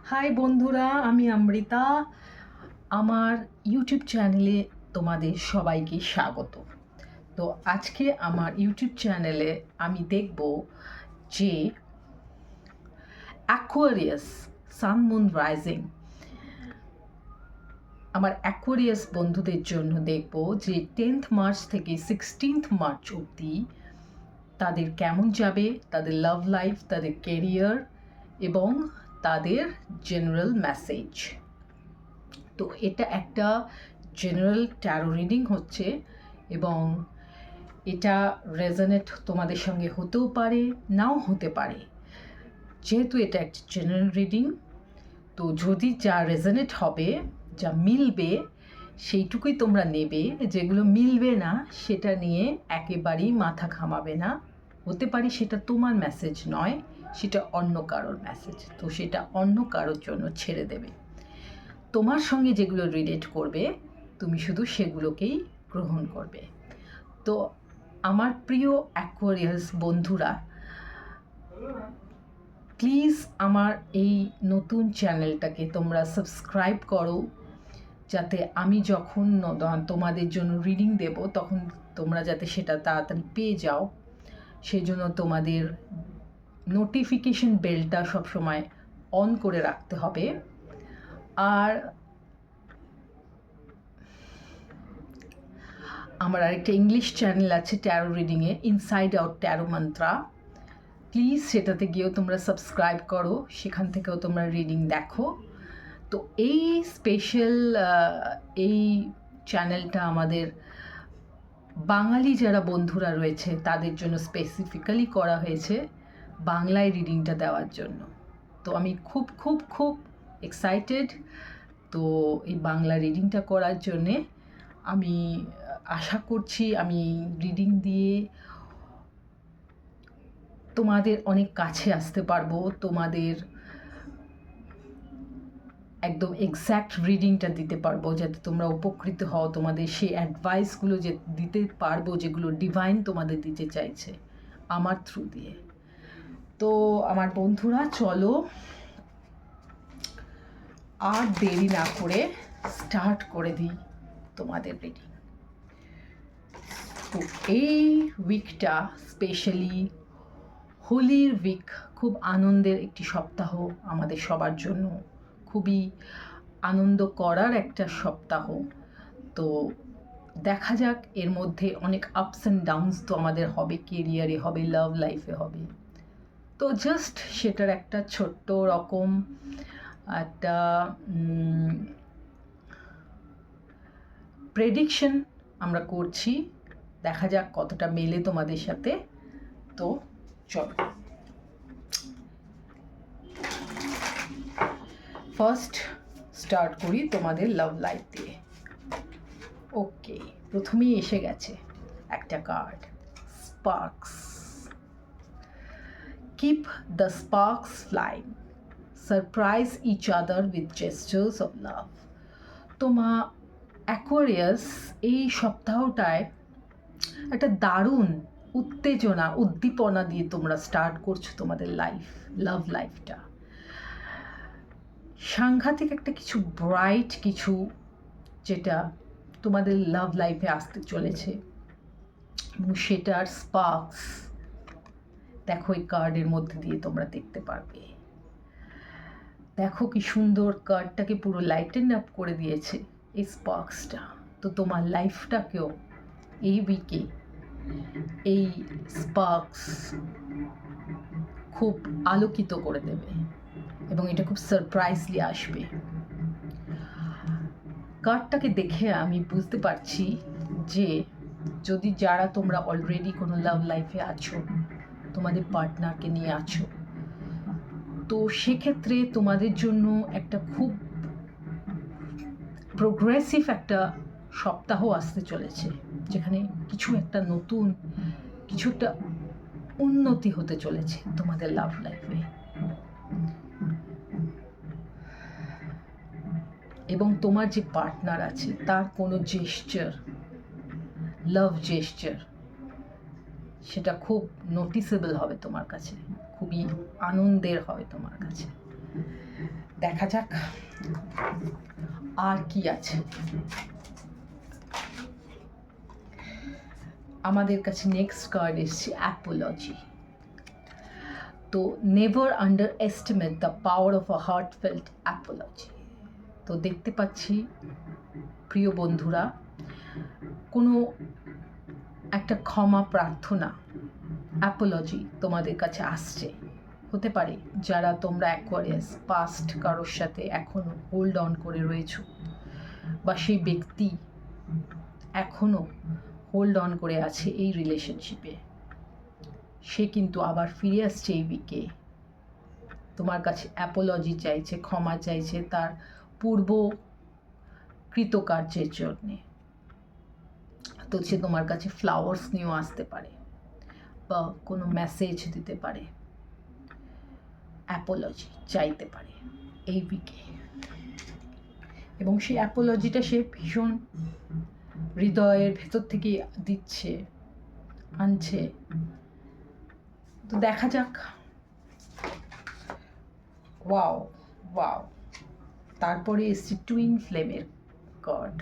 High বন্ধুরা, আমি অমৃতা। আমার ইউটিউব চ্যানেলে তোমাদের সবাইকে স্বাগত। তো আজকে আমার ইউটিউব চ্যানেলে আমি দেখব যে অ্যাকোয়ারিয়াস সান মুন রাইজিং, আমার অ্যাকোয়ারিয়াস বন্ধুদের জন্য দেখব যে 10th মার্চ থেকে 16th মার্চ অবধি তাদের কেমন যাবে, তাদের লাভ লাইফ, তাদের কেরিয়ার এবং তাদের জেনারেল মেসেজ। তো এটা একটা জেনারেল ট্যারো রিডিং হচ্ছে এবং এটা রেজনেট তোমাদের সঙ্গে হতেও পারে, নাও হতে পারে। যেহেতু এটা একটা জেনারেল রিডিং, তো যদি যা রেজনেট হবে, যা মিলবে সেইটুকুই তোমরা নেবে। যেগুলো মিলবে না সেটা নিয়ে একেবারেই মাথা ঘামাবে না। হতে পারে সেটা তোমার মেসেজ নয়, সেটা অন্য কারোর মেসেজ, তো সেটা অন্য কারোর জন্য ছেড়ে দেবে। তোমার সঙ্গে যেগুলো রিলেট করবে তুমি শুধু সেগুলোকেই গ্রহণ করবে। তো আমার প্রিয় অ্যাকোয়ারিয়াস বন্ধুরা, প্লিজ আমার এই নতুন চ্যানেলটাকে তোমরা সাবস্ক্রাইব করো, যাতে আমি যখন তোমাদের জন্য রিডিং দেব তখন তোমরা যাতে সেটা তাড়াতাড়ি পেয়ে যাও। সেই জন্য তোমাদের নোটিফিকেশন বেলটা সবসময় অন করে রাখতে হবে। আর আমার আরেকটা ইংলিশ চ্যানেল আছে ট্যারো রিডিংয়ে, inside out tarot mantra. Please সেটাতে গিয়েও তোমরা সাবস্ক্রাইব করো, সেখান থেকেও তোমরা রিডিং দেখো। তো এই স্পেশাল এই চ্যানেলটা আমাদের বাঙালি যারা বন্ধুরা রয়েছে তাদের জন্য স্পেসিফিক্যালি করা হয়েছে, বাংলায় রিডিংটা দেওয়ার জন্য। তো আমি খুব খুব খুব এক্সাইটেড তো এই বাংলা রিডিংটা করার জন্যে। আমি আশা করছি আমি রিডিং দিয়ে তোমাদের অনেক কাছে আসতে পারবো, তোমাদের একদম এক্স্যাক্ট রিডিংটা দিতে পারবো যাতে তোমরা উপকৃত হও, তোমাদের সেই অ্যাডভাইসগুলো যে দিতে পারবো যেগুলো ডিভাইন তোমাদের দিতে চাইছে আমার থ্রু দিয়ে। তো আমার বন্ধুরা, চলো আর দেরি না করে স্টার্ট করে দিই তোমাদের রিডিং। তো এই উইকটা স্পেশালি হোলির উইক, খুব আনন্দের একটি সপ্তাহ আমাদের সবার জন্য, খুবই আনন্দ করার একটা সপ্তাহ। তো দেখা যাক, এর মধ্যে অনেক আপস অ্যান্ড ডাউনস তো আমাদের হবে, কেরিয়ারে হবে, লাভ লাইফে হবে। তো জাস্ট সেটার একটা ছোট্ট রকম একটা প্রেডিকশন আমরা করছি, দেখা যাক কতটা মেলে তোমাদের সাথে। তো চলো ফার্স্ট স্টার্ট করি তোমাদের লাভ লাইফ দিয়ে। ওকে, প্রথমেই এসে গেছে একটা card, sparks. Keep the sparks flying, surprise each other with gestures of love. তোমা অ্যাকোয়ারিয়াস এই সপ্তাহটায় একটা দারুণ উত্তেজনা, উদ্দীপনা দিয়ে তোমরা স্টার্ট করছো তোমাদের লাইফ, লাভ লাইফটা। সাংঘাতিক একটা কিছু ব্রাইট কিছু যেটা তোমাদের লাভ লাইফে আসতে চলেছে এবং সেটার স্পার্কস দেখো এই কার্ডের মধ্যে দিয়ে তোমরা দেখতে পারবে। দেখো কি সুন্দর, কার্ডটাকে পুরো লাইটেন আপ করে দিয়েছে এই স্পার্কসটা। তো তোমার লাইফটাকেও এই উইকে এই স্পার্কস খুব আলোকিত করে দেবে এবং এটা খুব সারপ্রাইজলি আসবে। কার্ডটাকে দেখে আমি বুঝতে পারছি যে যদি যারা তোমরা অলরেডি কোনো লাভ লাইফে আছো, তোমাদের পার্টনারকে নিয়ে আছো, তো সেক্ষেত্রে তোমাদের জন্য একটা খুব প্রোগ্রেসিভ একটা সপ্তাহ আসতে চলেছে, যেখানে কিছু একটা নতুন, কিছু একটা উন্নতি হতে চলেছে তোমাদের লাভ লাইফে। এবং তোমার যে পার্টনার আছে তার কোনো জেস্চার, লাভ জেস্চার, সেটা খুব নোটিসেবল হবে তোমার কাছে, খুবই আনন্দের হবে তোমার কাছে। দেখা যাক আর কি আছে। আমাদের কাছে নেক্সট কার্ড এসছে অ্যাপোলজি। তো never under estimate the power of a heartfelt Apology. তো দেখতে পাচ্ছি প্রিয় বন্ধুরা, কোনো একটা ক্ষমা প্রার্থনা অ্যাপোলজি তোমাদের কাছে আসছে। হতে পারে যারা তোমরা অ্যাকোয়ারিয়াস পাস্ট কারোর সাথে এখনও হোল্ড অন করে রয়েছো, বা সেই ব্যক্তি এখনও হোল্ড অন করে আছে এই রিলেশনশিপে, সে কিন্তু আবার ফিরে আসছে এই উইকে। তোমার কাছে অ্যাপোলজি চাইছে, ক্ষমা চাইছে তার পূর্ব কৃতকার্যের জন্যে। তো সে তোমার কাছে ফ্লাওয়ার্স নিয়েও আসতে পারে বা কোনো মেসেজ দিতে পারে, অ্যাপোলজি চাইতে পারে এই উইকে। এবং সেই অ্যাপোলজিটা সে ভীষণ হৃদয়ের ভেতর থেকে দিচ্ছে, আনছে। তো দেখা যাক। Wow wow. তারপরে এসছে টুইন ফ্লেমের card.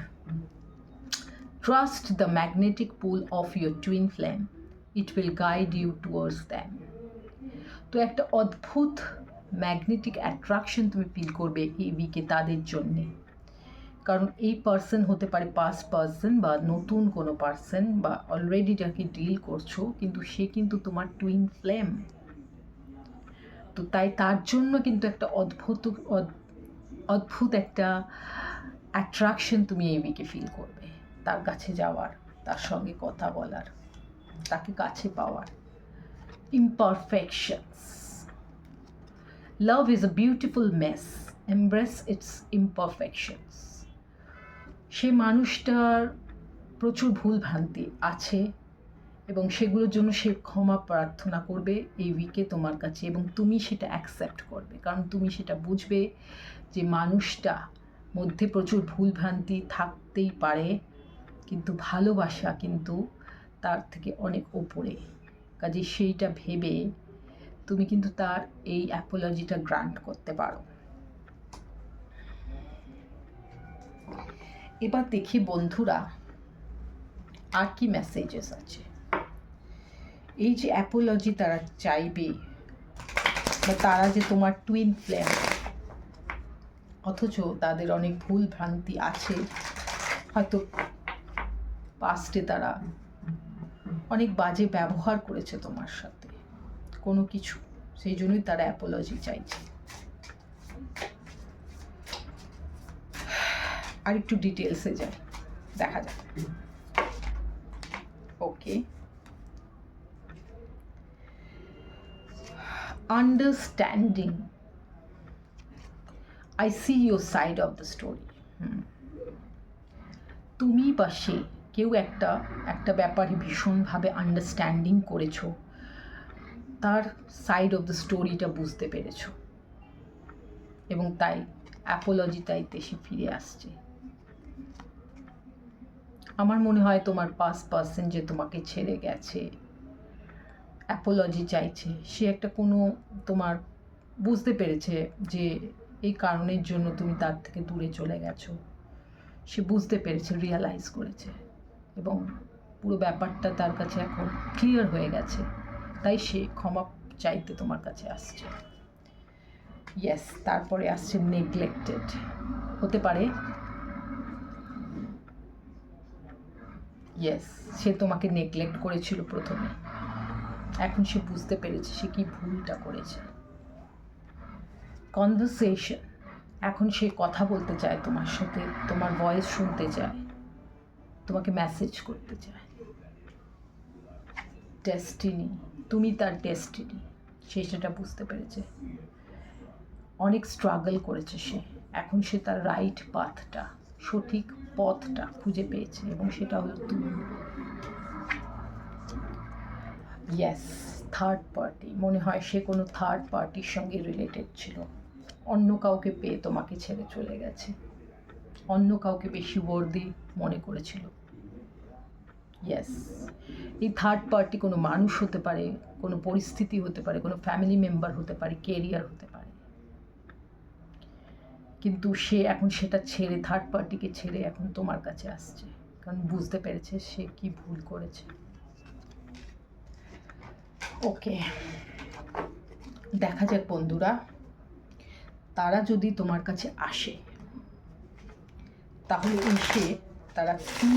Trust the magnetic pull of your twin flame, it will guide you towards them. তো একটা অদ্ভুত ম্যাগনেটিক অ্যাট্রাকশন তুমি ফিল করবে এই উইকে তাদের জন্যে। কারণ এই পার্সন হতে পারে পাস্ট পার্সন বা নতুন কোনো পার্সন, বা অলরেডি যাকে ডিল করছো, কিন্তু সে কিন্তু তোমার টুইন ফ্লেম। তো তাই তার জন্য কিন্তু একটা অদ্ভুত একটা অ্যাট্রাকশন তুমি এই উইকে ফিল করবে, তার কাছে যাওয়ার, তার সঙ্গে কথা বলার, তাকে কাছে পাওয়ার। Imperfections. Love is a beautiful mess, embrace its imperfections. সে মানুষটার প্রচুর ভুলভ্রান্তি আছে এবং সেগুলোর জন্য সে ক্ষমা প্রার্থনা করবে এই উইকে তোমার কাছে, এবং তুমি সেটা অ্যাকসেপ্ট করবে। কারণ তুমি সেটা বুঝবে যে মানুষটা মধ্যে প্রচুর ভুলভ্রান্তি থাকতেই পারে, কিন্তু ভালোবাসা কিন্তু তার থেকে অনেক ওপরে। কাজে সেইটা ভেবে তুমি কিন্তু তার এই অ্যাপোলজিটা গ্রান্ট করতে পারো। এবার দেখি বন্ধুরা আর কি মেসেজেস আছে। এই যে অ্যাপোলজি তারা চাইবে, বা তারা যে তোমার টুইন ফ্লেম, অথচ তাদের অনেক ভুল ভ্রান্তি আছে, হয়তো পাস্টে তারা অনেক বাজে ব্যবহার করেছে তোমার সাথে কোনো কিছু, সেই জন্যই তারা অ্যাপোলজি চাইছে। আর একটু ডিটেলসে যাই, দেখা যাক। Okay, understanding, I see your side of the story. তুমি বা সে কেউ একটা ব্যাপারে ভীষণভাবে আন্ডারস্ট্যান্ডিং করেছো, তার সাইড অফ দ্য স্টোরিটা বুঝতে পেরেছো, এবং তাই অ্যাপোলজি তাইতে সে ফিরে আসছে। আমার মনে হয় তোমার পাস্ট পার্সন যে তোমাকে ছেড়ে গেছে, অ্যাপোলজি চাইছে, সে একটা কোনো তোমার বুঝতে পেরেছে যে এই কারণের জন্য তুমি তার থেকে দূরে চলে গেছো। সে বুঝতে পেরেছে, রিয়ালাইজ করেছে, এবং পুরো ব্যাপারটা তার কাছে এখন ক্লিয়ার হয়ে গেছে, তাই সে ক্ষমা চাইতে তোমার কাছে আসছে। ইয়েস, তারপরে আসছে নেগলেক্টেড। হতে পারে ইয়েস, সে তোমাকে নেগলেক্ট করেছিল প্রথমে, এখন সে বুঝতে পেরেছে সে কি ভুলটা করেছে। কনভারসেশন, এখন সে কথা বলতে চায় তোমার সাথে, তোমার ভয়েস শুনতে চায়, তোমাকে মেসেজ করতে চায়। ডেস্টিনি, তুমি তার ডেস্টিনি, সে সেটা বুঝতে পেরেছে। অনেক স্ট্রাগল করেছে সে, এখন সে তার রাইট পাথটা, সঠিক পথটা খুঁজে পেয়েছে, এবং সেটা হলো তুমি। ইয়েস, থার্ড পার্টি, মনে হয় সে কোনো থার্ড পার্টির সঙ্গে রিলেটেড ছিল, অন্য কাউকে পেয়ে তোমাকে ছেড়ে চলে গেছে, অন্য কাউকে বেশি ওয়ার্দি মনে করেছিল। ইয়েস, এই থার্ড পার্টি কোনো মানুষ হতে পারে, কোনো পরিস্থিতি হতে পারে, কোনো ফ্যামিলি মেম্বার হতে পারে, কেরিয়ার হতে পারে। কিন্তু সে এখন সেটা ছেড়ে, থার্ড পার্টিকে ছেড়ে এখন তোমার কাছে আসছে, কারণ বুঝতে পেরেছে সে কি ভুল করেছে। ওকে, দেখা যাক বন্ধুরা, তারা যদি তোমার কাছে আসে তাহলে এসে তারা কি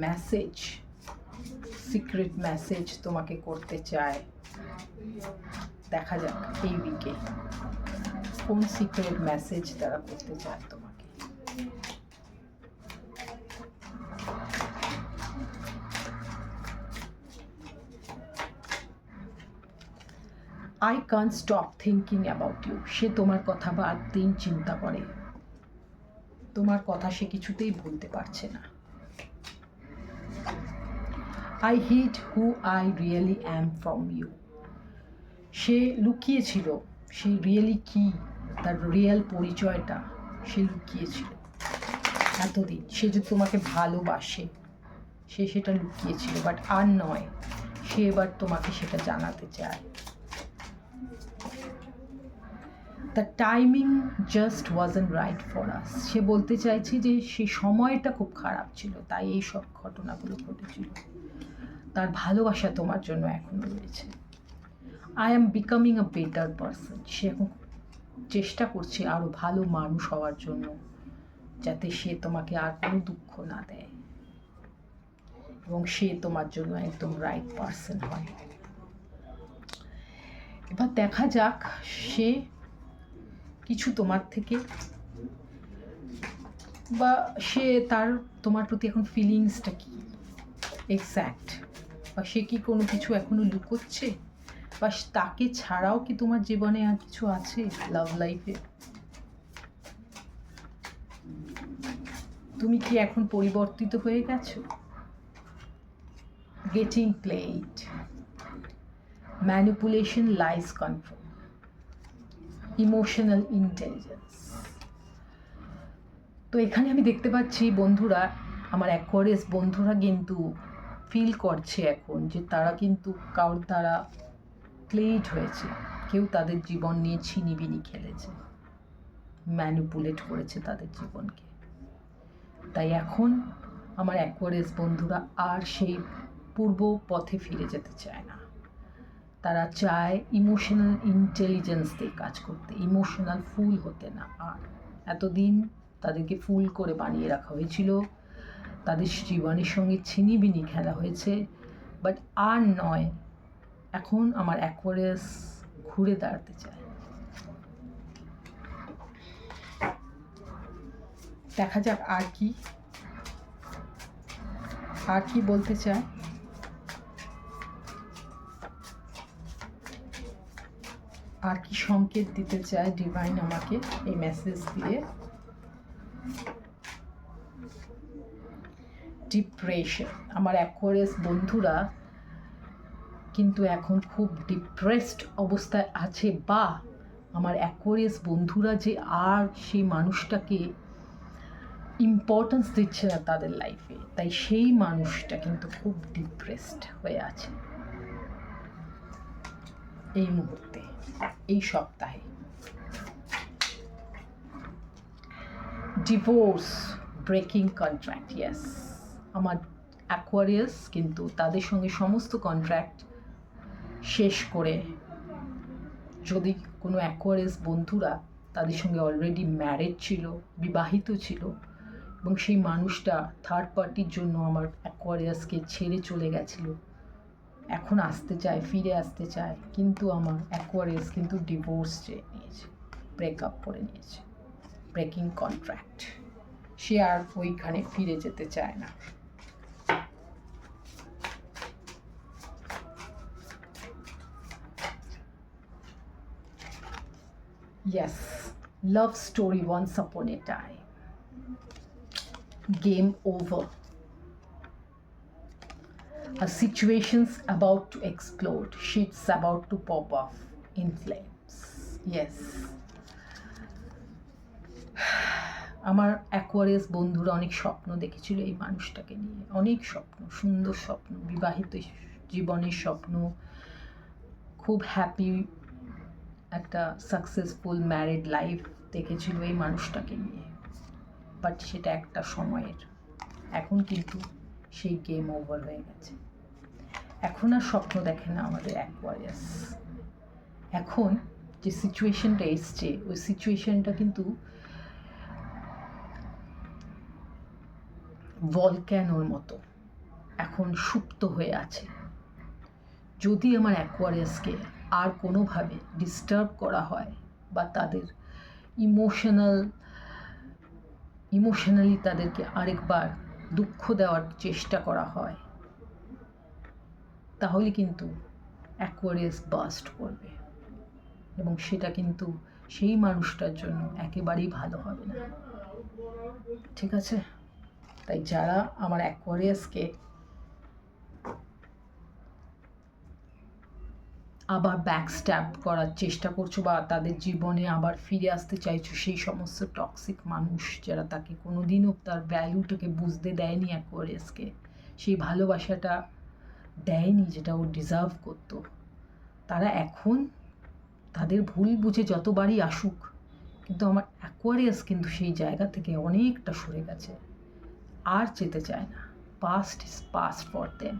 মেসেজ, সিক্রেট মেসেজ তোমাকে করতে চায়। দেখা যাক এই উইকে কোন সিক্রেট মেসেজ তারা করতে চায় তোমাকে। I can't stop thinking about you. সে তোমার কথা বাদ দিন চিন্তা করে, তোমার কথা সে কিছুতেই ভুলতে পারছে না। I hid who I really am from you. সে লুকিয়েছিল সে রিয়েলি কি, তার রিয়েল পরিচয়টা সে লুকিয়েছিল এতদিন। সে যে তোমাকে ভালোবাসে সে সেটা লুকিয়েছিল, বাট আর নয়, সে এবার তোমাকে সেটা জানাতে চায়। The timing just wasn't right for us. সে বলতে চাইছে যে সে সময়টা খুব খারাপ ছিল, তাই এই সব ঘটনাগুলো ঘটেছিল। তার ভালোবাসা তোমার জন্য এখনো রয়েছে। I am becoming a better person. সে এখন চেষ্টা করছে আরও ভালো মানুষ হওয়ার জন্য, যাতে সে তোমাকে আর কোনো দুঃখ না দেয় এবং সে তোমার জন্য একদম রাইট পারসন হয়। এবার দেখা যাক সে কিছু তোমার থেকে, বা সে তার তোমার প্রতি এখন ফিলিংসটা কি এক্স্যাক্ট, বা সে কি কোনো কিছু এখনো লুকোচ্ছে, বা তাকে ছাড়াও কি তোমার জীবনে আর কিছু আছে লাভ লাইফে। তুমি কি এখন পরিবর্তিত হয়ে গেছো? Getting played, manipulation, lies, control, emotional intelligence. তো এখানে আমি দেখতে পাচ্ছি বন্ধুরা, আমার অ্যাকোয়ারিয়াস বন্ধুরা কিন্তু ফিল করছে এখন যে তারা কিন্তু কারোর দ্বারা প্লেড হয়েছে, কেউ তাদের জীবন নিয়ে ছিনিবিনি খেলেছে, ম্যানিপুলেট করেছে তাদের জীবনকে। তাই এখন আমার অ্যাকোয়ারিয়াস বন্ধুরা আর সেই পূর্ব পথে ফিরে যেতে চায় না। তারা চায় ইমোশনাল ইন্টেলিজেন্স দিয়ে কাজ করতে, ইমোশনাল ফুল হতে না। আর এতদিন তাদেরকে ফুল করে বানিয়ে রাখা হয়েছিল, তাদের জীবনের সঙ্গে ছিনিবিনি খেলা হয়েছে, বাট আর নয়, এখন আমার অ্যাকোয়ারিয়াস ঘুরে দাঁড়াতে চায়। দেখা যাক আর কি বলতে চায়। আর কি সংকেত দিতে চায় ডিভাইন আমাকে এই মেসেজ দিয়ে। ডিপ্রেশন, আমার অ্যাকোয়ারিয়াস বন্ধুরা কিন্তু এখন খুব ডিপ্রেসড অবস্থায় আছে, বা আমার অ্যাকোয়ারিয়াস বন্ধুরা যে আর সেই মানুষটাকে ইম্পর্টেন্স দিচ্ছে না তাদের লাইফে, তাই সেই মানুষটা কিন্তু খুব ডিপ্রেসড হয়ে আছে এই মুহূর্তে, এই সপ্তাহে। ডিভোর্স, ব্রেকিং কন্ট্রাক্ট, ইয়েস, আমার অ্যাকোয়ারিয়াস কিন্তু তাদের সঙ্গে সমস্ত কন্ট্রাক্ট শেষ করে, যদি কোনো অ্যাকোয়ারিয়াস বন্ধুরা তাদের সঙ্গে অলরেডি ম্যারেড ছিল, বিবাহিত ছিল, এবং সেই মানুষটা থার্ড পার্টির জন্য আমার অ্যাকোয়ারিয়াসকে ছেড়ে চলে গেছিল, এখন আসতে চায়, ফিরে আসতে চায়, কিন্তু আমার অ্যাকোয়ারিয়াস কিন্তু ডিভোর্স চেয়ে নিয়েছে, ব্রেকআপ করে নিয়েছে, ব্রেকিং কন্ট্রাক্ট। সে আর ওইখানে ফিরে যেতে চায় না। Yes, love story once upon a time. Game over. A situation's about to explode. Shit's about to pop off in flames. Yes. আমার অ্যাকোয়ারিয়াস বন্ধুরা অনেক স্বপ্ন দেখেছিল এই মানুষটাকে নিয়ে, অনেক স্বপ্ন, সুন্দর স্বপ্ন, বিবাহিত জীবনের স্বপ্ন, খুব হ্যাপি একটা সাকসেসফুল ম্যারিড লাইফ দেখেছিল এই মানুষটাকে নিয়ে, বাট সেটা একটা সময়ের। এখন কিন্তু সেই গেম ওভার হয়ে গেছে। এখন আর স্বপ্ন দেখে না আমাদের অ্যাকোয়ারিয়াস। এখন যে সিচুয়েশনটা এসছে ওই সিচুয়েশনটা কিন্তু ভলক্যানোর মতো এখন সুপ্ত হয়ে আছে। যদি আমার অ্যাকোয়ারিয়াসকে আর কোনোভাবে ডিস্টার্ব করা হয় বা তাদের ইমোশনালি তাদেরকে আরেকবার দুঃখ দেওয়ার চেষ্টা করা হয়, তাহলে কিন্তু অ্যাকোয়ারিয়াস বাস্ট করবে, এবং সেটা কিন্তু সেই মানুষটার জন্য একেবারেই ভালো হবে না। ঠিক আছে? তাই যারা আমার অ্যাকোয়ারিয়াসকে আবার ব্যাকস্ট্যাব করার চেষ্টা করছো বা তাদের জীবনে আবার ফিরে আসতে চাইছো, সেই সমস্ত টক্সিক মানুষ যারা তাকে কোনোদিনও তার ভ্যালুটাকে বুঝতে দেয়নি, অ্যাকোয়ারিয়াসকে সেই ভালোবাসাটা দেয়নি যেটা ও ডিজার্ভ করতো, তারা এখন তাদের ভুল বুঝে যতবারই আসুক, কিন্তু আমার অ্যাকোয়ারিয়াস কিন্তু সেই জায়গা থেকে অনেকটা সরে গেছে, আর যেতে চায় না। Past is past for them.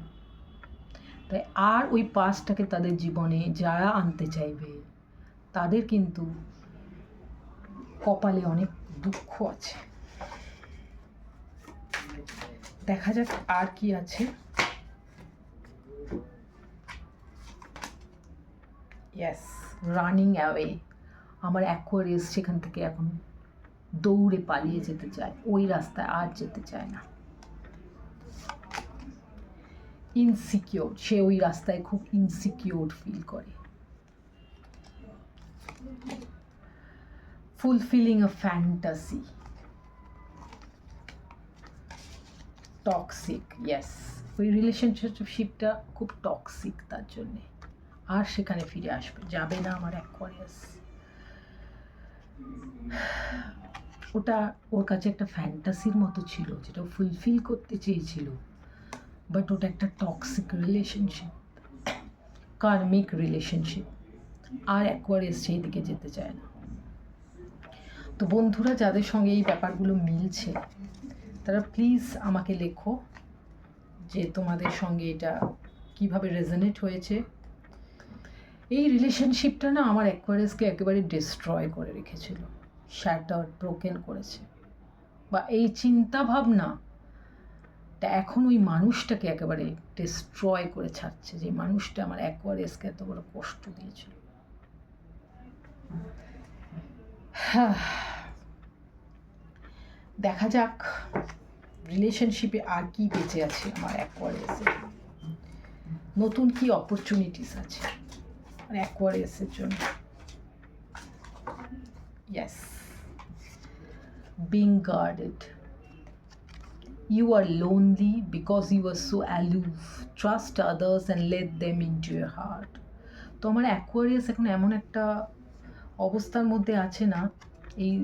তাই আর ওই পাস্টটাকে তাদের জীবনে যারা আনতে চাইবে তাদের কিন্তু কপালে অনেক দুঃখ আছে। দেখা যাক আর কি আছে। Yes, running away. আমার অ্যাকোয়ারিয়াস সেখান থেকে এখন দৌড়ে পালিয়ে যেতে চায়, ওই রাস্তায় আর যেতে চায় না। ইনসিকিওর, সে ওই রাস্তায় খুব ইনসিকিওর ফিল করে। ফুলফিলিং আ ফ্যান্টাসি। টক্সিক, ইয়েস, ওই রিলেশনশিপটা খুব টক্সিক, তার জন্যে আর সেখানে ফিরে আসবে যাবে না আমার অ্যাকোয়ারিয়াস। ওটা ওর কাছে একটা ফ্যান্টাসির মতো ছিল, যেটা ফুলফিল করতে চেয়েছিল, বাট ওটা একটা টক্সিক রিলেশনশিপ, কার্মিক রিলেশনশিপ, আর অ্যাকোয়ারিয়াস সেই দিকে যেতে চায় না। তো বন্ধুরা, যাদের সঙ্গে এই ব্যাপারগুলো মিলছে তারা প্লিজ আমাকে লেখো যে তোমাদের সঙ্গে এটা কিভাবে রেজোনেট হয়েছে। এই রিলেশনশিপটা না আমার অ্যাকোয়ারিয়াসকে একেবারে ডিস্ট্রয় করে রেখেছিল, শ্যাটার্ড, ব্রোকেন করেছে, বা এই চিন্তা ভাবনাটা এখন ওই মানুষটাকে একেবারে ডিস্ট্রয় করে ছাড়ছে, যে মানুষটা আমার অ্যাকোয়ারিয়াসকে এত বড় কষ্ট দিয়েছিল। দেখা যাক রিলেশনশিপে আর কি বেঁচে আছে আমার অ্যাকোয়ারিয়াসে, নতুন কি অপরচুনিটিস আছে মানে অ্যাকোয়ারিয়াসের জন্য। Yes, being guarded. You are lonely because you are so aloof. Trust others and let them into your heart. তো আমার অ্যাকোয়ারিয়াস এখন এমন একটা অবস্থার মধ্যে আছে না, এই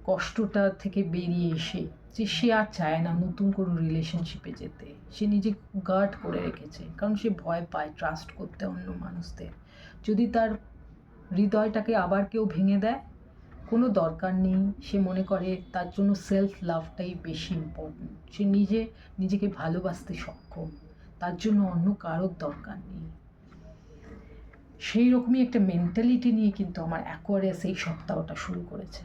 কষ্টটা থেকে বেরিয়ে এসে, যে সে আর চায় না নতুন কোনো রিলেশনশিপে যেতে। সে নিজে গার্ড করে রেখেছে, কারণ সে ভয় পায় ট্রাস্ট করতে অন্য মানুষদের। যদি তার হৃদয়টাকে আবার কেউ ভেঙে দেয়, কোনো দরকার নেই। সে মনে করে তার জন্য সেলফ লাভটাই বেশি ইম্পর্টেন্ট। সে নিজেকে ভালোবাসতে সক্ষম, তার জন্য অন্য কারোর দরকার নেই। সেই রকমই একটা মেন্টালিটি নিয়ে কিন্তু আমার অ্যাকোয়ারিয়াস এই সপ্তাহটা শুরু করেছে।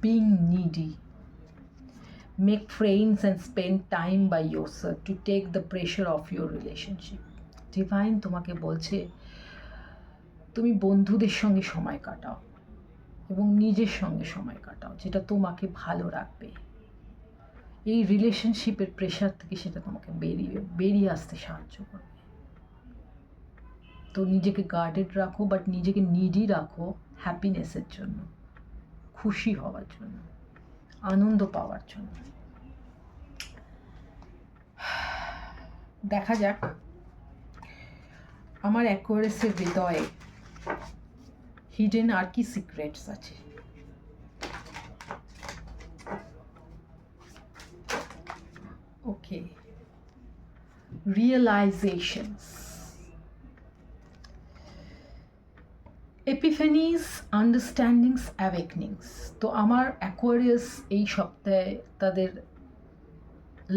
Being needy. Make friends and spend time by yourself to take the pressure off your relationship. Divine তোমাকে বলছে তুমি বন্ধুদের সঙ্গে সময় কাটাও এবং নিজের সঙ্গে সময় কাটাও, যেটা তোমাকে ভালো রাখবে। এই রিলেশনশিপের প্রেশার থেকে সেটা তোমাকে বেরিয়ে আসতে সাহায্য করবে। তো নিজেকে গার্ডেড রাখো, বাট নিজেকে নিডি রাখো হ্যাপিনেসের জন্য, খুশি হওয়ার জন্য, আনন্দ পাওয়ার জন্য। দেখা যাক আমার অ্যাকোয়ারিয়াসের হৃদয়ে হিডেন আর কি সিক্রেটস আছে। ওকে, রিয়েলাইজেশনস। এপিফেনিস, আন্ডারস্ট্যান্ডিংস, অ্যাওয়েকনিংস। তো আমার অ্যাকোয়ারিয়াস এই সপ্তাহে তাদের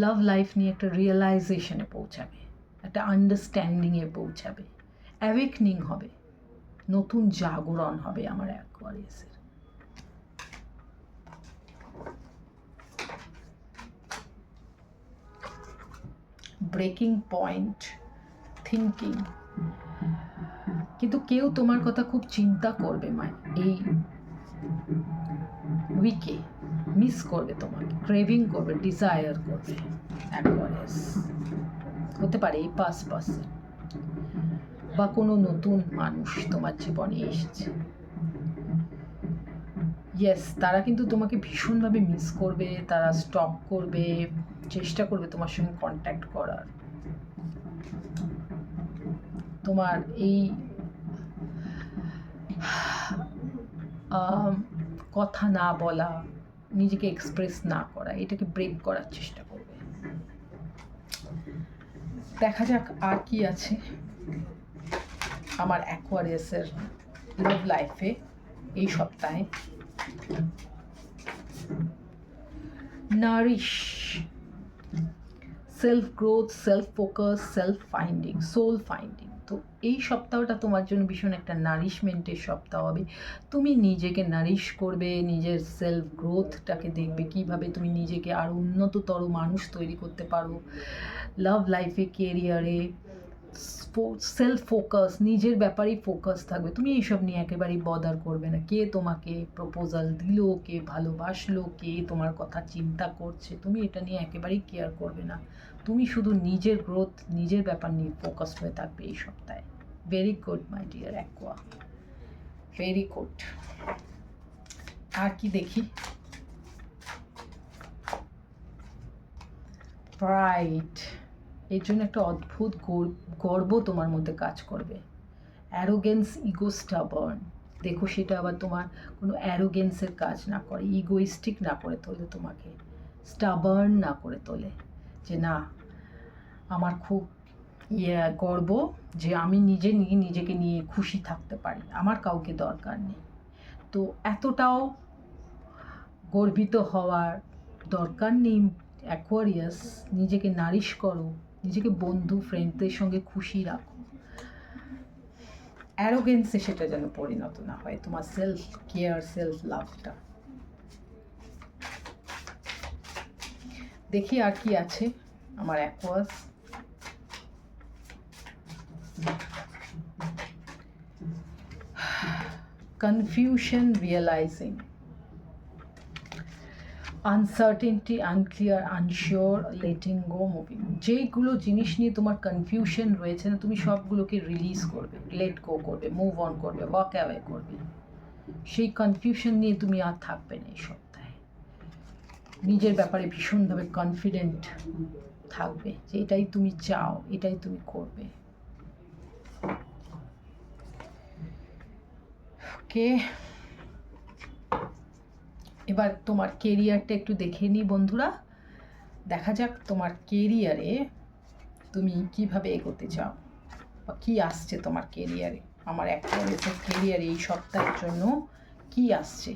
লাভ লাইফ নিয়ে একটা রিয়েলাইজেশনে পৌঁছাবে, একটা আন্ডারস্ট্যান্ডিংয়ে পৌঁছাবে, অ্যাওয়েকনিং হবে, নতুন জাগরণ হবে আমার অ্যাকোয়ারিয়াসের। Breaking point, thinking. কিন্তু কেউ তোমার কথা খুব চিন্তা করবে এই উইকে, মিস করবে তোমাকে, ক্রেভিং করবে, ডিজায়ার করবে অ্যাকোয়ারিয়াস। হতে পারে এই পাশে বা কোনো নতুন মানুষ তোমার জীবনে এসেছে। ইয়েস, তারা কিন্তু তোমাকে ভীষণভাবে মিস করবে, তারা স্টক করবে, চেষ্টা করবে তোমার সঙ্গে কন্ট্যাক্ট করার। তোমার এই কথা না বলা, নিজেকে এক্সপ্রেস না করা, এটাকে ব্রেক করার চেষ্টা করবে। দেখা যাক আর কি আছে আমার অ্যাকোয়ারিয়াসের লাভ লাইফে এই সপ্তাহে। Nourish, self growth, self focus, self finding, soul finding. তো এই সপ্তাহটা তোমার জন্য ভীষণ একটা নারিশমেন্টের সপ্তাহ হবে। তুমি নিজেকে নারিশ করবে, নিজের সেলফ গ্রোথটাকে দেখবে, কিভাবে তুমি নিজেকে আরও উন্নততর মানুষ তৈরি করতে পারো লাভ লাইফে, কেরিয়ারে। সেলফ ফোকাস, নিজের ব্যাপারেই ফোকাস থাকবে। তুমি এইসব নিয়ে একেবারেই বদার করবে না, কে তোমাকে প্রপোজাল দিল, কে ভালোবাসলো, কে তোমার কথা চিন্তা করছে, তুমি এটা নিয়ে একেবারেই কেয়ার করবে না। তুমি শুধু নিজের গ্রোথ, নিজের ব্যাপার নিয়ে ফোকাস হয়ে থাকবে এই সপ্তাহে। Very good my dear Aqua, very good. আর কি দেখি? প্রাইড, এর জন্য একটা অদ্ভুত গর্ব তোমার মধ্যে কাজ করবে। Arrogance, ego, stubborn. দেখো সেটা আবার তোমার কোনো অ্যারোগেন্সের কাজ না করে, ইগোইস্টিক না করে তোলে তোমাকে, স্টাবার্ন না করে তোলে, যে না আমার খুব গর্ব যে আমি নিজেকে নিয়ে খুশি থাকতে পারি, আমার কাউকে দরকার নেই। তো এতটাও গর্বিত হওয়ার দরকার নেই অ্যাকোয়ারিয়াস। নিজেকে নারিশ করো, নিজেকে বন্ধু ফ্রেন্ডদের সঙ্গে খুশি রাখো। অ্যারোগেন্সে সেটা যেন পরিণত না হয় তোমার সেলফ কেয়ার, সেলফ লাভটা। দেখি আর কি আছে আমার aqueous. Confusion, realising, uncertainty, unclear, unsure, letting go, moving. যেইগুলো জিনিস নিয়ে তোমার কনফিউশন রয়েছে না, তুমি সবগুলোকে রিলিজ করবে, লেট গো করবে, মুভ অন করবে, ওয়াক অ্যাওয়ে করবে। সেই কনফিউশন নিয়ে তুমি আর থাকবে না এই সপ্তাহে। নিজের ব্যাপারে ভীষণভাবে কনফিডেন্ট থাকবে যে এটাই তুমি চাও, এটাই তুমি করবে। ওকে, এবার তোমার কেরিয়ারটা একটু দেখে নিই বন্ধুরা। দেখা যাক তোমার কেরিয়ারে তুমি কিভাবে এগোতে চাও বা কী আসছে তোমার কেরিয়ারে। আমার অ্যাকোয়ারিয়াসের কেরিয়ারে এই সপ্তাহের জন্য কি আসছে,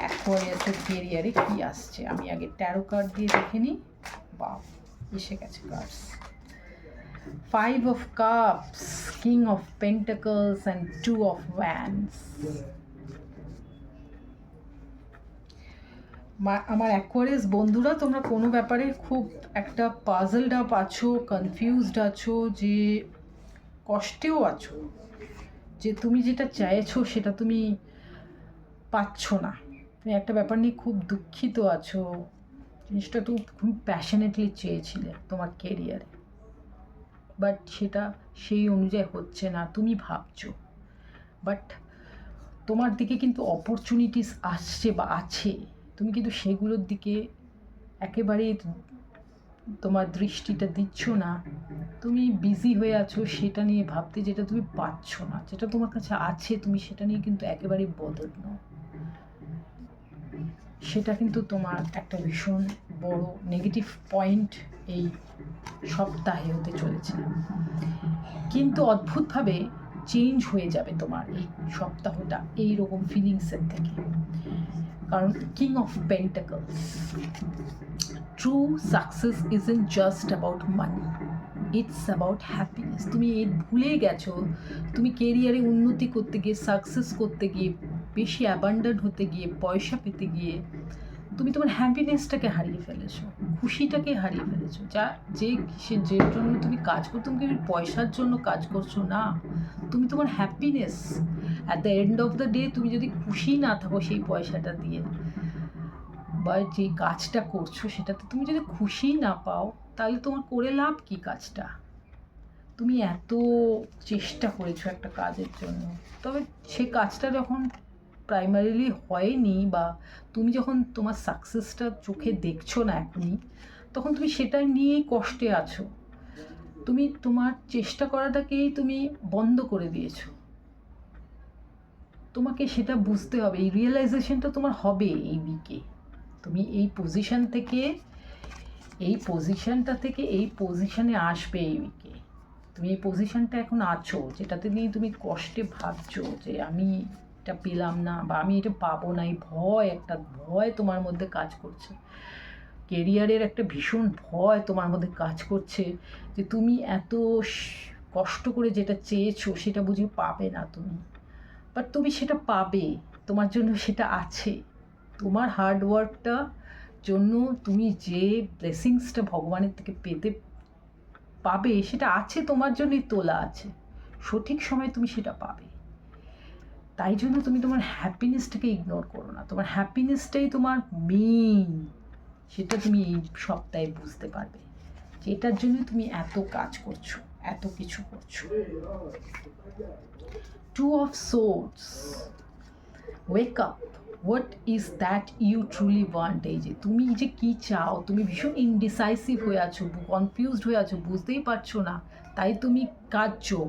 অ্যাকোয়ারিয়াসের কেরিয়ারে কি আসছে আমি আগে ট্যারো কার্ড দিয়ে দেখে নিই। বা এসে গেছে cards. 5 of Cups, King of Pentacles and 2 of Wands. আমার অ্যাকোয়ারিয়াস বন্ধুরা, তোমরা কোনো ব্যাপারে খুব একটা পাজলড আপ আছো, কনফিউজড আছো, যে কষ্টেও আছো, যে তুমি যেটা চাইছো সেটা তুমি পাচ্ছ না। তুমি একটা ব্যাপার নিয়ে খুব দুঃখিত আছো, জিনিসটা তুমি খুব প্যাশনেটলি চেয়েছিলে তোমার কেরিয়ারে, বাট সেটা সেই অনুযায়ী হচ্ছে না, তুমি ভাবছো। বাট তোমার দিকে কিন্তু অপরচুনিটিস আসছে বা আছে, তুমি কিন্তু সেগুলোর দিকে একেবারেই তোমার দৃষ্টিটা দিচ্ছ না। তুমি বিজি হয়ে আছো সেটা নিয়ে ভাবতে, যেটা তুমি পাচ্ছ না, যেটা তোমার কাছে আছে তুমি সেটা নিয়ে কিন্তু একেবারেই বদল নাও। সেটা কিন্তু তোমার একটা ভীষণ বড় নেগেটিভ পয়েন্ট এই সপ্তাহে হতে চলেছে। কিন্তু অদ্ভুতভাবে চেঞ্জ হয়ে যাবে তোমার এই সপ্তাহটা এইরকম ফিলিংসের থেকে। কারণ king of pentacles, true success isn't just about money, it's about happiness. তুমি এই ভুলে গেছো, তুমি কেরিয়ারে উন্নতি করতে গিয়ে, সাকসেস করতে গিয়ে, বেশি অ্যাবান্ডেন্ট হতে গিয়ে, পয়সা পেতে গিয়ে তুমি তোমার হ্যাপিনেসটাকে হারিয়ে ফেলেছো, খুশিটাকে হারিয়ে ফেলেছো। যে জন্য তুমি কাজ করছো, তুমি পয়সার জন্য কাজ করছো না, তুমি তোমার happiness. At the end of the day তুমি যদি খুশি না থাকো সেই পয়সাটা দিয়ে, বা যে কাজটা করছো সেটাতে তুমি যদি খুশি না পাও, তাহলে তোমার করে লাভ কি কাজটা? তুমি এত চেষ্টা করেছো একটা কাজের জন্য, তবে সে কাজটা যখন প্রাইমারিলি হয়নি, বা তুমি যখন তোমার সাকসেসটা চোখে দেখছো না এখনই, তখন তুমি সেটা নিয়েই কষ্টে আছো। তুমি তোমার চেষ্টা করাটাকেই তুমি বন্ধ করে দিয়েছো। তোমাকে সেটা বুঝতে হবে, এই রিয়েলাইজেশনটা তোমার হবে এই উইকে। তুমি এই পজিশনটা থেকে এই পজিশনে আসবে এই উইকে। তুমি এই পজিশনটা এখন আছো, যেটাতে নিয়ে তুমি কষ্টে ভাবছো যে আমি এটা পেলাম না, বা আমি এটা পাবো না। এই একটা ভয় তোমার মধ্যে কাজ করছে, কেরিয়ারের একটা ভীষণ ভয় তোমার মধ্যে কাজ করছে, যে তুমি এত কষ্ট করে যেটা চেয়েছো সেটা বুঝি পাবে না তুমি। বাট তুমি সেটা পাবে, তোমার জন্য সেটা আছে। তোমার হার্ডওয়ার্কটা জন্য তুমি যে ব্লেসিংসটা ভগবানের থেকে পাবে সেটা আছে, তোমার জন্যই তোলা আছে। সঠিক সময় তুমি সেটা পাবে। তাই জন্য তুমি তোমার হ্যাপিনেসটাকে ইগনোর করো না। তোমার হ্যাপিনেসটাই তোমার মেইন, সেটা তুমি এই সপ্তাহে বুঝতে পারবে, যে এটার জন্য তুমি এত কাজ করছো, এত কিছু করছো। Two of Swords, wake up, what is that you truly want? এই যে তুমি যে কি চাও, তুমি ভীষণ ইনডিসাইসিভ হয়ে আছো, কনফিউজড হয়ে আছো, বুঝতেই পারছো না, তাই তুমি কাঁদছো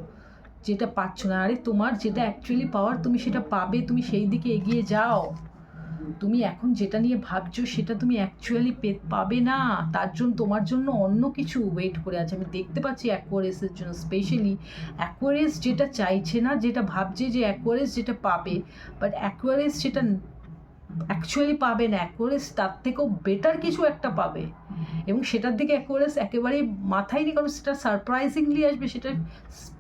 যেটা পাচ্ছ না। আরে তোমার যেটা অ্যাকচুয়ালি পাওয়ার তুমি সেটা পাবে, তুমি সেই দিকে এগিয়ে যাও। তুমি এখন যেটা নিয়ে ভাবছো সেটা তুমি অ্যাকচুয়ালি পাবে না, তার জন্য তোমার জন্য অন্য কিছু ওয়েট করে আছে। আমি দেখতে পাচ্ছি অ্যাকোয়ারিয়াসের জন্য স্পেশালি, অ্যাকোয়ারিয়াস যেটা চাইছে না, যেটা ভাবছে যে অ্যাকোয়ারিয়াস যেটা পাবে, বাট অ্যাকোয়ারিয়াস সেটা অ্যাকচুয়ালি পাবে না। অ্যাকোয়ারিয়াস তার থেকেও বেটার কিছু একটা পাবে, এবং সেটার দিকে অ্যাকোয়ারিয়াস একেবারেই মাথায় নেই, কারণ সেটা সারপ্রাইজিংলি আসবে। সেটা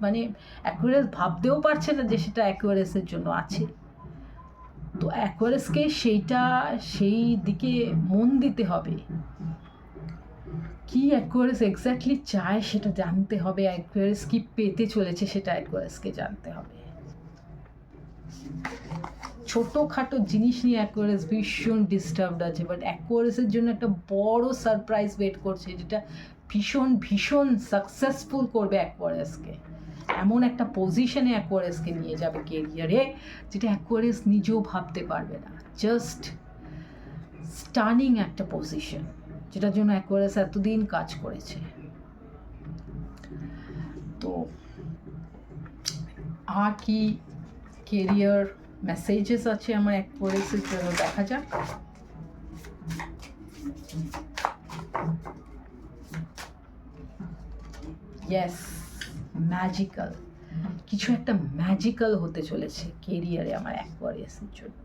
মানে অ্যাকোয়ারিয়াস ভাবতেও পারছে না যে সেটা অ্যাকোয়ারিয়াসের জন্য আছে। তো অ্যাকোয়ারিয়াসকে সেই দিকে মন দিতে হবে। কি অ্যাকোয়ারিয়াস এক্স্যাক্টলি চায় সেটা জানতে হবে, অ্যাকোয়ারিয়াস কি পেতে চলেছে সেটা অ্যাকোয়ারিয়াসকে জানতে হবে। ছোটোখাটো জিনিস নিয়ে অ্যাকোয়ারিয়াস ভীষণ ডিস্টার্বড আছে, বাট অ্যাকোয়ারিয়াসের জন্য একটা বড় সারপ্রাইজ ওয়েট করছে, যেটা ভীষণ ভীষণ সাকসেসফুল করবে অ্যাকোয়ারিয়াসকে। এমন একটা পজিশনে অ্যাকোয়ারিয়াসকে নিয়ে যাবে কেরিয়ারে, যেটা অ্যাকোয়ারিয়াস নিজেও ভাবতে পারবে না। জাস্ট স্টানিং একটা পজিশন, যেটার জন্য অ্যাকোয়ারিয়াস এতদিন কাজ করেছে। তো আর কি কেরিয়ার মেসেজেস আছে আমার অ্যাকোয়ারিয়াসের জন্য, দেখা যাক। ইয়েস, ম্যাজিক্যাল কিছু একটা ম্যাজিক্যাল হতে চলেছে কেরিয়ারে আমার অ্যাকোয়ারিয়াসের জন্য।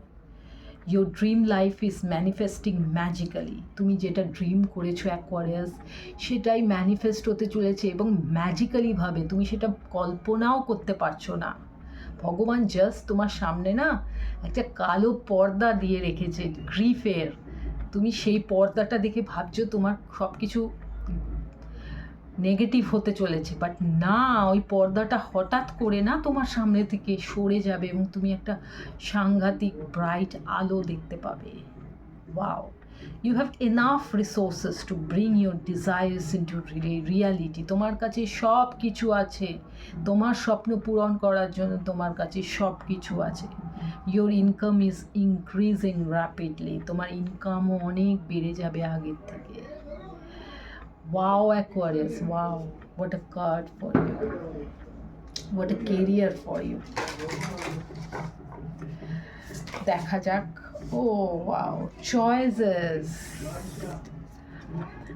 Your dream life is manifesting magically. তুমি যেটা ড্রিম করেছো অ্যাকোয়ারিয়াস, সেটাই ম্যানিফেস্ট হতে চলেছে, এবং ম্যাজিক্যালিভাবে তুমি সেটা কল্পনাও করতে পারছো না। ভগবান জাস্ট তোমার সামনে না একটা কালো পর্দা দিয়ে রেখেছে গ্রিফের। তুমি সেই পর্দাটা দেখে ভাবছো তোমার সব কিছু নেগেটিভ হতে চলেছে, বাট না, ওই পর্দাটা হঠাৎ করে না তোমার সামনে থেকে সরে যাবে, এবং তুমি একটা সাংঘাতিক ব্রাইট আলো দেখতে পাবে। Wow, you have enough resources to bring your desires into reality. তোমার কাছে সব কিছু আছে, তোমার স্বপ্ন পূরণ করার জন্য তোমার কাছে সব কিছু আছে। Your income is increasing rapidly. তোমার ইনকামও অনেক বেড়ে যাবে আগের থেকে। Wow, Aquarius, wow, what a card for you. What a career for you. দেখা যাক। ও wow, choices.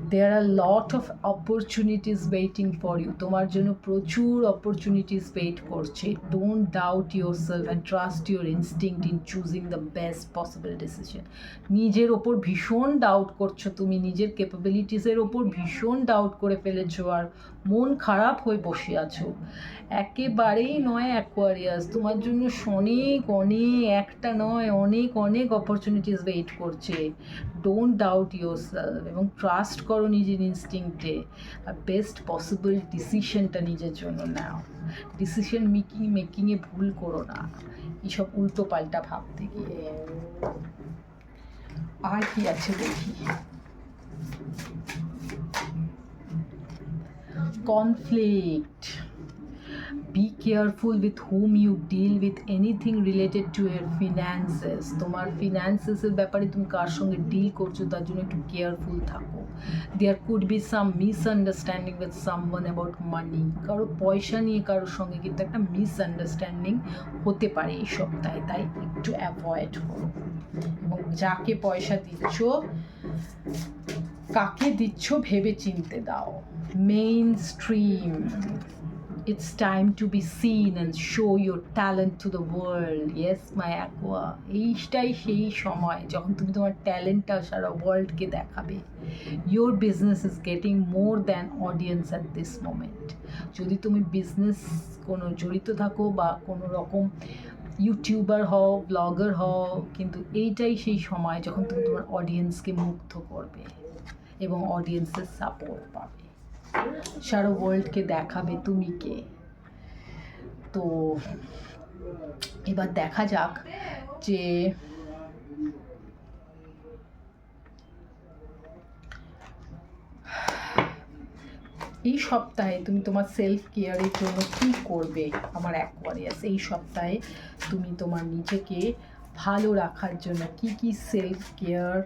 There are a lot of opportunities waiting for you. তোমার জন্য প্রচুর opportunities wait করছে. Don't doubt yourself and trust your instinct in choosing the best possible decision. নিজের ওপর ভীষণ doubt করছো তুমি, নিজের ক্যাপাবিলিটিসের ওপর ভীষণ ডাউট করে ফেলেছো আর মন খারাপ হয়ে বসে আছো। একেবারেই নয় অ্যাকোয়ারিয়াস, তোমার জন্য অনেক অনেক, একটা নয় অনেক অনেক অপরচুনিটিস ওয়েট করছে। ডোন্ট ডাউট ইয়োর সেলফ এবং ট্রাস্ট করো নিজের ইনস্টিংক্টে। আর বেস্ট পসিবল ডিসিশনটা নিজের জন্য নাও। ডিসিশন মেকিংয়ে ভুল করো না এইসব উল্টো পাল্টা ভাবতে গিয়ে। আর কি আছে দেখি। Conflict. Be careful with whom you deal with anything related to your finances. তোমার ফিনান্সেসের ব্যাপারে তুমি কার সঙ্গে ডিল করছো তার জন্য একটু কেয়ারফুল থাকো। There could be some misunderstanding with someone about money. কারো পয়সা নিয়ে কারোর সঙ্গে কিন্তু একটা মিসআন্ডারস্ট্যান্ডিং হতে পারে এই সপ্তাহে, তাই একটু অ্যাভয়েড করো। এবং যাকে পয়সা দিচ্ছ, কাকে দিচ্ছ ভেবে চিনতে দাও। Mainstream. It's time to be seen and show your talent to the world. Yes, my aqua. এইটাই সেই সময় যখন তুমি তোমার ট্যালেন্টটা সারা ওয়ার্ল্ডকে দেখাবে। Your business is getting more than audience at this moment. যদি তুমি বিজনেস কোনো জড়িত থাকো বা কোনো রকম ইউটিউবার হও, ব্লগার হও, কিন্তু এইটাই সেই সময় যখন তুমি তোমার অডিয়েন্সকে মুগ্ধ করবে এবং অডিয়েন্সের সাপোর্ট পাবে, সারা ওয়ার্ল্ডকে দেখাবে তুমি কে। তো এবার দেখা যাক যে এই সপ্তাহে তুমি তোমার সেলফ কেয়ারের জন্য কী করবে আমার অ্যাকোয়ারিয়াস। এই সপ্তাহে তুমি তোমার নিজেকে ভালো রাখার জন্য কি কি সেলফ কেয়ার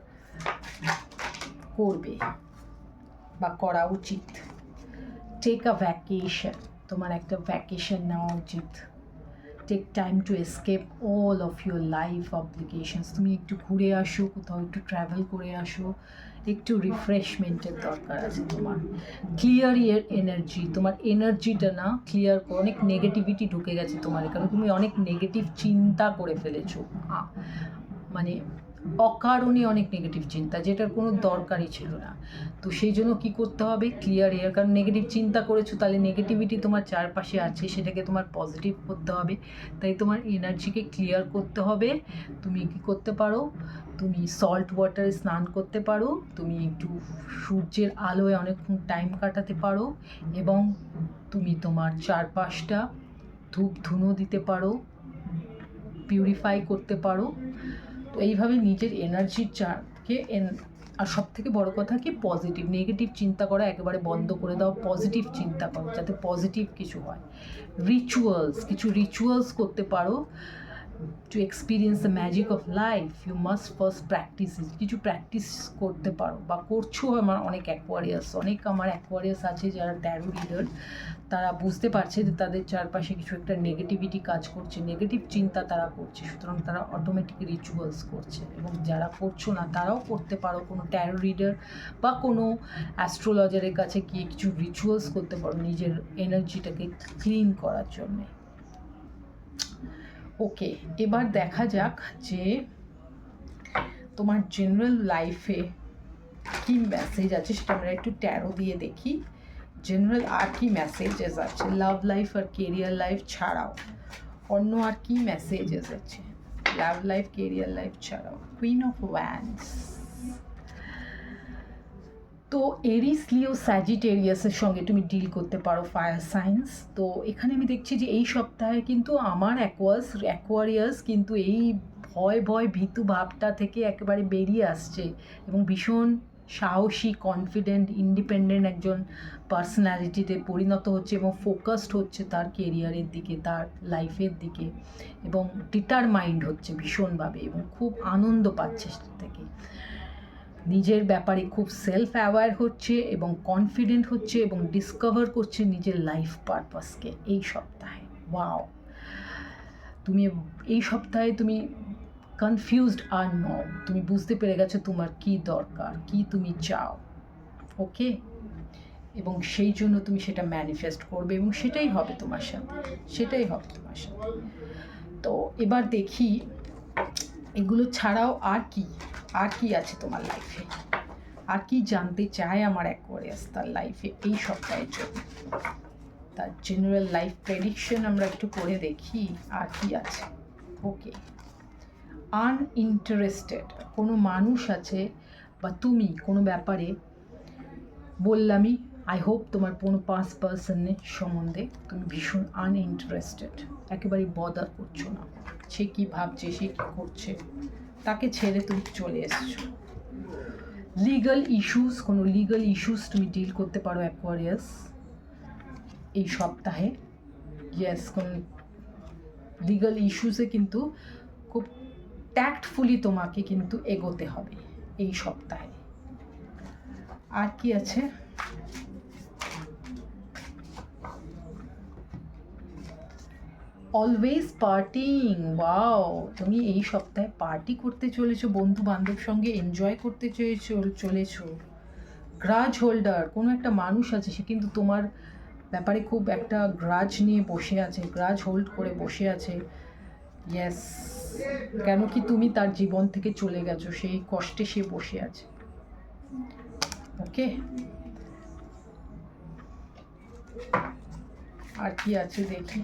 করবে বা করা উচিত। টেক আ ভ্যাকেশন, তোমার একটা ভ্যাকেশন নেওয়া উচিত। Take time to escape all of your life obligations. তুমি একটু ঘুরে আসো, কোথাও একটু ট্রাভেল করে আসো, একটু রিফ্রেশমেন্টের দরকার আছে তোমার। ক্লিয়ার ইয়ার এনার্জি, তোমার এনার্জিটা না ক্লিয়ার করো। অনেক নেগেটিভিটি ঢুকে গেছে তোমার, কারণ তুমি অনেক নেগেটিভ চিন্তা করে ফেলেছো, মানে অকারণে অনেক নেগেটিভ চিন্তা, যেটার কোনো দরকারই ছিল না। তো সেই জন্য কী করতে হবে, ক্লিয়ার এয়ার। কারণ নেগেটিভ চিন্তা করেছো, তাহলে নেগেটিভিটি তোমার চারপাশে আছে, সেটাকে তোমার পজিটিভ করতে হবে। তাই তোমার এনার্জিকে ক্লিয়ার করতে হবে। তুমি কী করতে পারো, তুমি সল্ট ওয়াটারে স্নান করতে পারো, তুমি একটু সূর্যের আলোয় অনেকক্ষণ টাইম কাটাতে পারো, এবং তুমি তোমার চারপাশটা ধূপ ধুনো দিতে পারো, পিউরিফাই করতে পারো। তো এইভাবে নিজের এনার্জির চাপকে আর সব থেকে বড় কথা কি, পজিটিভ, নেগেটিভ চিন্তা করা একেবারে বন্ধ করে দাও। পজিটিভ চিন্তা করো যাতে পজিটিভ কিছু হয়। কিছু রিচুয়ালস করতে পারো। To experience the magic of life you must first practice. কিছু প্র্যাকটিস করতে পারো বা করছো। আমার অনেক অ্যাকোয়ারিয়াস আছে যারা ট্যারো রিডার, তারা বুঝতে পারছে যে তাদের চারপাশে কিছু একটা নেগেটিভিটি কাজ করছে, নেগেটিভ চিন্তা তারা করছে, সুতরাং তারা অটোমেটিক রিচুয়ালস করছে। এবং যারা করছো না তারাও করতে পারো, কোনো ট্যারো রিডার বা কোনো অ্যাস্ট্রোলজারের কাছে গিয়ে কিছু রিচুয়ালস করতে পারো নিজের এনার্জিটাকে ক্লিন করার জন্যে। ওকে, এবার দেখা যাক যে তোমার জেনারেল লাইফে কি মেসেজ আছে, সেটা আমরা একটু ট্যারো দিয়ে দেখি। জেনারেল আর কি মেসেজেস আছে লাভ লাইফ আর কেরিয়ার লাইফ ছাড়াও, অন্য আর কি মেসেজেস আছে লাভ লাইফ কেরিয়ার লাইফ ছাড়াও। Queen of wands. তো এরিস লিও স্যাজিটেরিয়াসের সঙ্গে তুমি ডিল করতে পারো, ফায়ার সাইন্স। তো এখানে আমি দেখছি যে এই সপ্তাহে কিন্তু আমার অ্যাকোয়ারিয়াস কিন্তু এই ভয় ভীতু ভাবটা থেকে একেবারে বেরিয়ে আসছে এবং ভীষণ সাহসী, কনফিডেন্ট, ইন্ডিপেন্ডেন্ট একজন পার্সোনালিটিতে পরিণত হচ্ছে এবং ফোকাসড হচ্ছে তার কেরিয়ারের দিকে, তার লাইফের দিকে, এবং ডিটারমাইন্ড হচ্ছে ভীষণভাবে এবং খুব আনন্দ পাচ্ছে সেটা থেকে। নিজের ব্যাপারে খুব সেলফ অ্যাওয়্যার হচ্ছে এবং কনফিডেন্ট হচ্ছে এবং ডিসকভার করছে নিজের লাইফ পারপাসকে এই সপ্তাহে। ওয়াও, তুমি এই সপ্তাহে তুমি কনফিউজড আর নও, তুমি বুঝতে পেরে গেছো তোমার কি দরকার, কি তুমি চাও। ওকে, এবং সেই জন্য তুমি সেটা ম্যানিফেস্ট করবে এবং সেটাই হবে তোমার সাথে, সেটাই হবে তোমার সাথে। তো এবার দেখি এগুলো ছাড়াও আর কি আছে তোমার লাইফে, আর কি জানতে চায় আমার অ্যাকোয়ারিয়াস তার লাইফে এই সপ্তাহের জন্য। তার জেনারেল লাইফ প্রেডিকশন আমরা একটু করে দেখি আর কি আছে। ওকে, আনইন্টারেস্টেড কোনো মানুষ আছে বা তুমি কোনো ব্যাপারে, বললামই আই হোপ তোমার কোনো পাস্ট পার্সনের সম্বন্ধে তুমি ভীষণ আনইন্টারেস্টেড, একেবারেই বদার করছো না, সে কী ভাবছে, সে কী করছে, তাকে ছেড়ে তুমি চলে এসছো। লিগাল ইস্যুস, কোনো লিগাল ইস্যুস তুমি ডিল করতে পারো অ্যাকোয়ারিয়াস এই সপ্তাহে। ইয়েস, কোনো লিগাল ইস্যুসে কিন্তু খুব ট্যাক্টফুলি তোমাকে কিন্তু এগোতে হবে এই সপ্তাহে। আর কি আছে, অলওয়েজ পার্টিং। ওয়াও, তুমি এই সপ্তাহে পার্টি করতে চলেছো, বন্ধু বান্ধব সঙ্গে এনজয় করতে চলেছো। গ্রাজ হোল্ডার, কোনো একটা মানুষ আছে সে কিন্তু তোমার ব্যাপারে খুব একটা গ্রাজ নিয়ে বসে আছে, গ্রাজ হোল্ড করে বসে আছে। ইয়েস, কেন কি তুমি তার জীবন থেকে চলে গেছো, সেই কষ্টে সে বসে আছে। ওকে, আর কি আছে দেখি।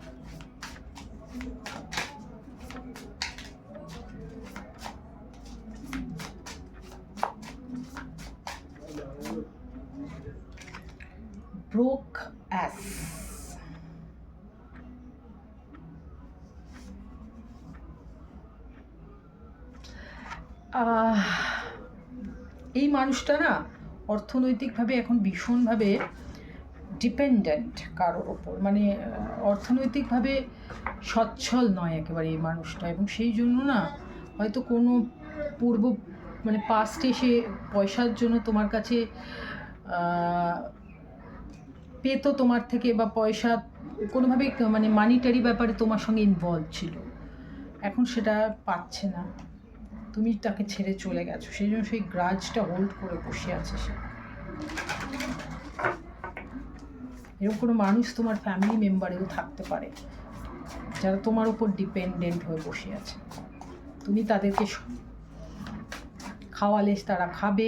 ব্রোক অ্যাস, এই মানুষটা না অর্থনৈতিকভাবে এখন ভীষণভাবে ডিপেন্ডেন্ট কারোর ওপর, মানে অর্থনৈতিকভাবে সচ্ছল নয় একেবারে এই মানুষটা, এবং সেই জন্য না হয়তো কোনো মানে পাস্টে সে পয়সার জন্য তোমার কাছে পেতো তোমার থেকে, বা পয়সা কোনোভাবে মানে মানিটারি ব্যাপারে তোমার সঙ্গে ইনভলভ ছিল, এখন সেটা পাচ্ছে না, তুমি তাকে ছেড়ে চলে গেছো, সেই জন্য সেই গ্রাজটা হোল্ড করে বসে আছে সে। এরকম কোনো মানুষ তোমার ফ্যামিলি মেম্বারেও থাকতে পারে যারা তোমার উপর ডিপেন্ডেন্ট হয়ে বসে আছে। তুমি তাদেরকে খাওয়ালে তারা খাবে,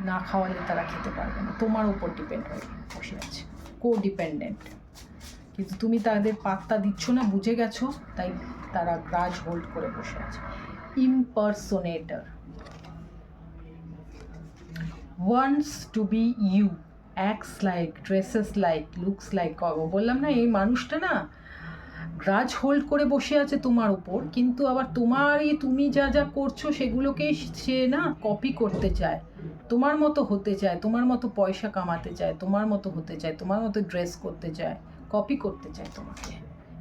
না খাওয়ালে তারা খেতে পারবে না, তোমার উপর ডিপেন্ড হয়ে বসে আছে, কো ডিপেন্ডেন্ট। কিন্তু তুমি তাদের পাত্তা দিচ্ছ না, বুঝে গেছো, তাই তারা গ্রাজ হোল্ড করে বসে আছে। Impersonator, wants to be you, acts like, dresses like, looks like. বললাম না এই মানুষটা না গ্রাজ হোল্ড করে বসে আছে তোমার উপর, কিন্তু আবার তুমি যা যা করছো সেগুলোকে সে না কপি করতে চায়, তোমার মতো হতে চায়, তোমার মতো পয়সা কামাতে চায়, তোমার মতো হতে চায়, তোমার মতো ড্রেস করতে চায়, কপি করতে চায় তোমাকে।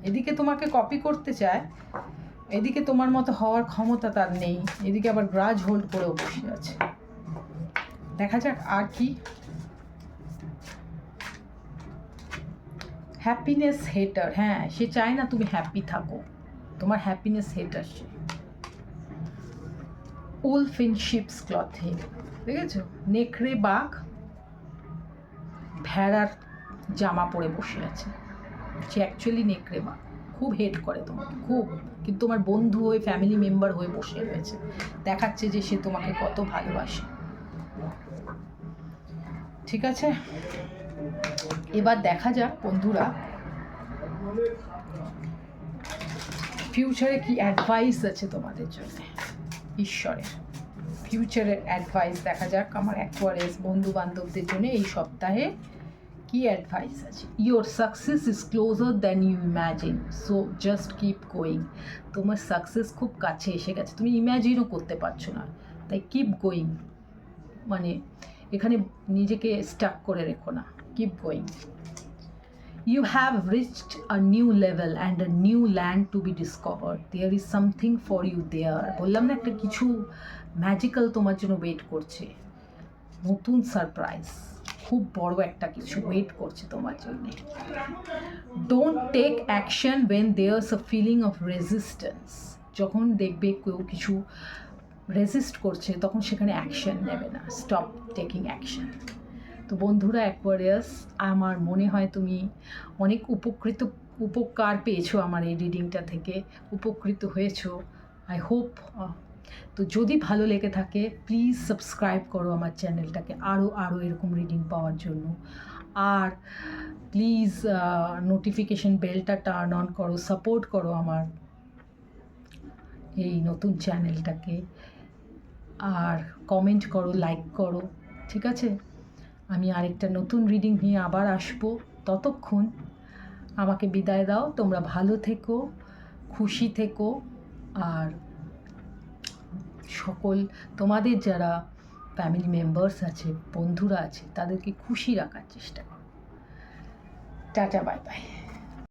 এদিকে তোমাকে কপি করতে চায়, এদিকে তোমার মতো হওয়ার ক্ষমতা তার নেই, এদিকে আবার গ্রাজ হোল্ড করেও বসে আছে। দেখা যাক আর কি। হ্যাপিনেস হেটার, হ্যাঁ সে চায় না তুমি হ্যাপি থাকো, তোমার happiness হেটার say. Wolf in ships clothing, দেখেছো, নেকড়ে বাঘ ভেড়ার জামা পরে বসে আছে, সে অ্যাকচুয়ালি নেকড়ে বাঘ, খুব হেট করে তোমাকে খুব, কিন্তু তোমার বন্ধু হয়ে ফ্যামিলি মেম্বার হয়ে বসে রয়েছে, দেখাচ্ছে যে সে তোমাকে কত ভালোবাসে। ঠিক আছে, এবার দেখা যাক বন্ধুরা ফিউচারে কি অ্যাডভাইস আছে তোমাদের জন্য, ঈশ্বরের ফিউচারের অ্যাডভাইস দেখা যাক আমার অ্যাকোয়ারিয়াস বন্ধু বান্ধবদের জন্য এই সপ্তাহে কি অ্যাডভাইস আছে। Your success is closer than you imagine, so just keep going. তোমার সাকসেস খুব কাছে এসে গেছে, তুমি ইম্যাজিনও করতে পারছো না, তাই কিপ গোয়িং, মানে এখানে নিজেকে স্টাক করে রেখো না, keep going. You have reached a new level and a new land to be discovered. There is something for you there. বললাম না একটা কিছু ম্যাজিক্যাল তোমার জন্য ওয়েট করছে, নতুন সারপ্রাইজ, খুব বড় একটা কিছু ওয়েট করছে তোমার জন্য। Don't take action when there's a feeling of resistance, যখন দেখবে কেউ কিছু রেজিস্ট করছে তখন সেখানে অ্যাকশন নেবে না, স্টপ টেকিং অ্যাকশন। তো বন্ধুরা অ্যাকোয়ারিয়াস, আমার মনে হয় তুমি অনেক উপকার পেয়েছো আমার এই রিডিংটা থেকে, উপকৃত হয়েছো। I hope. তো যদি ভালো লেগে থাকে প্লিজ সাবস্ক্রাইব করো আমার চ্যানেলটাকে আরও এরকম রিডিং পাওয়ার জন্য। আর প্লিজ নোটিফিকেশন বেলটা টার্ন অন করো, সাপোর্ট করো আমার এই নতুন চ্যানেলটাকে, আর কমেন্ট করো, লাইক করো, ঠিক আছে? আমি আরেকটা নতুন রিডিং নিয়ে আবার আসবো। ততক্ষণ আমাকে বিদায় দাও। তোমরা ভালো থেকো, খুশি থেকো, আর সকল তোমাদের যারা ফ্যামিলি মেম্বার্স আছে, বন্ধুরা আছে, তাদেরকে খুশি রাখার চেষ্টা করো। Tata, bye bye.